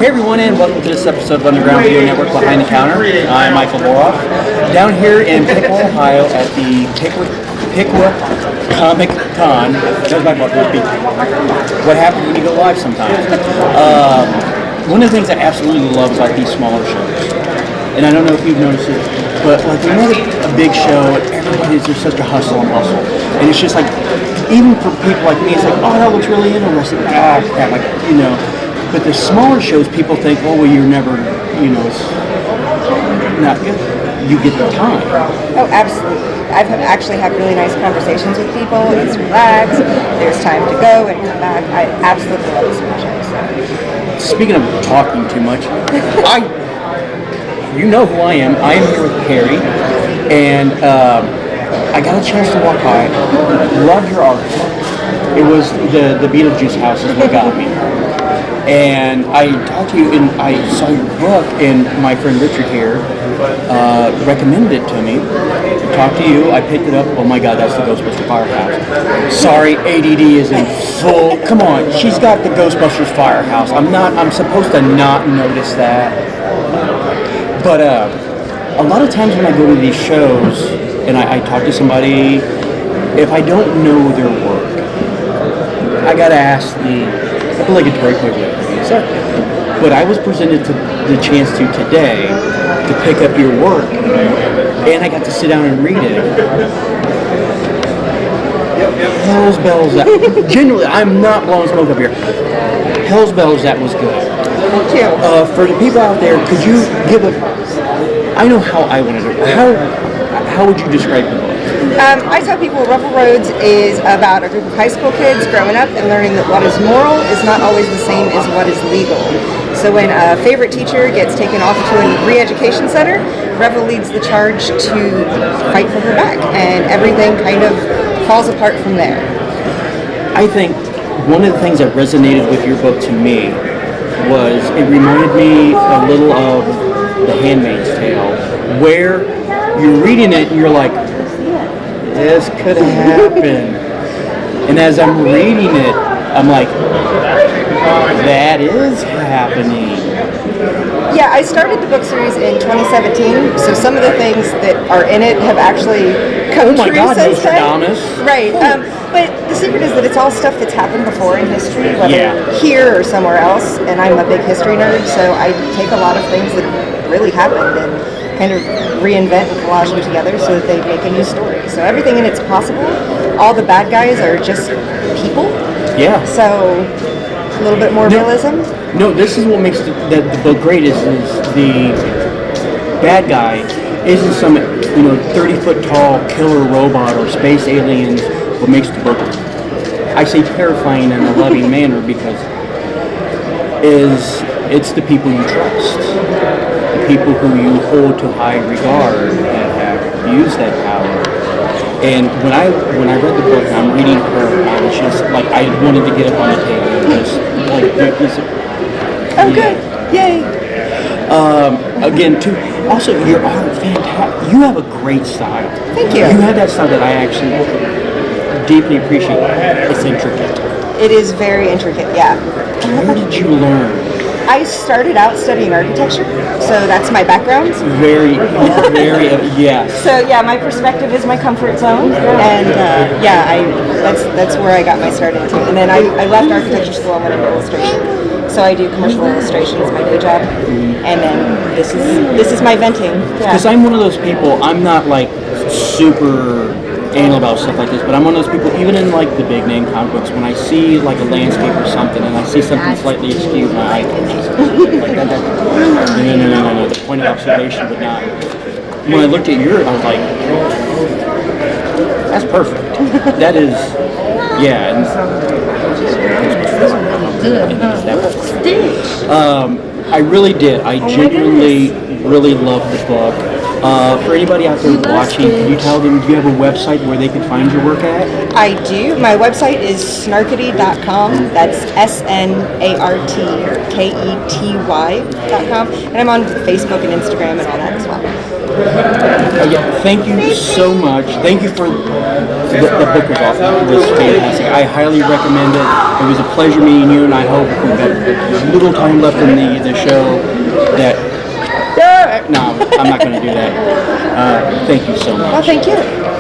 Hey everyone, and welcome to this episode of Underground Video Network Behind the Counter. I'm Michael Boroff, down here in Piqua, Ohio, at the Piqua Comic-Con. That's my partner speaking. What happens when you go live sometimes? One of the things I absolutely love about these smaller shows, and I don't know if you've noticed it, but like when you have a big show, everybody's just such a hustle and bustle, and it's just like, even for people like me, it's like, oh, that looks really interesting. Ah, crap, like, you know. But the smaller shows, people think, oh, well, you're never, you know, it's not good. You get the time. Oh, absolutely. I've actually had really nice conversations with people. It's relaxed. There's time to go and come back. I absolutely love the small shows. Speaking of talking too much, you know who I am. I am here with Carrie, and I got a chance to walk by. Love your art. It was the Beetlejuice house is what got me. And I talked to you, and I saw your book, and my friend Richard here recommended it to me. I talked to you, I picked it up. Oh my God, that's the Ghostbusters Firehouse. Sorry, ADD is in full. Come on, she's got the Ghostbusters Firehouse. I'm supposed to not notice that. But a lot of times when I go to these shows and I talk to somebody, if I don't know their work, I gotta ask the obligatory quickly. So, but I was presented to the chance today to pick up your work, and I got to sit down and read it. Hell's bells, that genuinely, I'm not blowing smoke up here. Hell's bells, that was good. Thank you. For the people out there, could you give I know how I want to do it. How would you describe the book? I tell people Ruffle Roads is about a group of high school kids growing up and learning that what is moral is not always the same as what is legal. So when a favorite teacher gets taken off to a re-education center, Ruffle leads the charge to fight for her back, and everything kind of falls apart from there. I think one of the things that resonated with your book to me was it reminded me a little of The Handmaid's Tale, where you're reading it and you're like, this could happen. And as I'm reading it, I'm like, that is happening. Yeah, I started the book series in 2017, so some of the things that are in it have actually come true since then. Right. But the secret is that it's all stuff that's happened before in history, whether here or somewhere else, and I'm a big history nerd, so I take a lot of things that really happened and kind of reinvent and collage them together so that they make a new story. So everything in it's possible. All the bad guys are just people. Yeah. So a little bit more realism. No, this is what makes the book great is the bad guy isn't some 30-foot tall killer robot or space aliens. What makes the book, I say terrifying in a loving manner, because it's the people you trust. People who you hold to high regard that have used that power. And when I read the book and I'm reading her, I was just like, I wanted to get up on the table and just like, good, yay. Again, too. Also, your art, fantastic. You have a great style. Thank you. You have that style that I actually deeply appreciate. It's intricate. It is very intricate, yeah. Where did you learn? I started out studying architecture, so that's my background. Very, yes. So yeah, my perspective is my comfort zone, and that's where I got my start into. And then I left architecture school and went into illustration. So I do commercial illustration as my day job, and then this is my venting. Because I'm one of those people. I'm not like super anal about stuff like this, but I'm one of those people, even in like the big name comic books, when I see like a landscape or something and I see something slightly askew, my eye twitches. Like that. No. The point of observation would not. When I looked at yours, I was like, that's perfect. That is, yeah. I really did. I genuinely really loved the book. For anybody out there watching, can you tell them, do you have a website where they can find your work at? I do. My website is snartkety.com. That's SNARTKETY.com. And I'm on Facebook and Instagram and all that as well. Yeah, thank you so much. Thank you for the book was awesome. It was fantastic. I highly recommend it. It was a pleasure meeting you, and I hope if we've got a little time left in the show that. No, I'm not going to do that. Thank you so much. Well, thank you.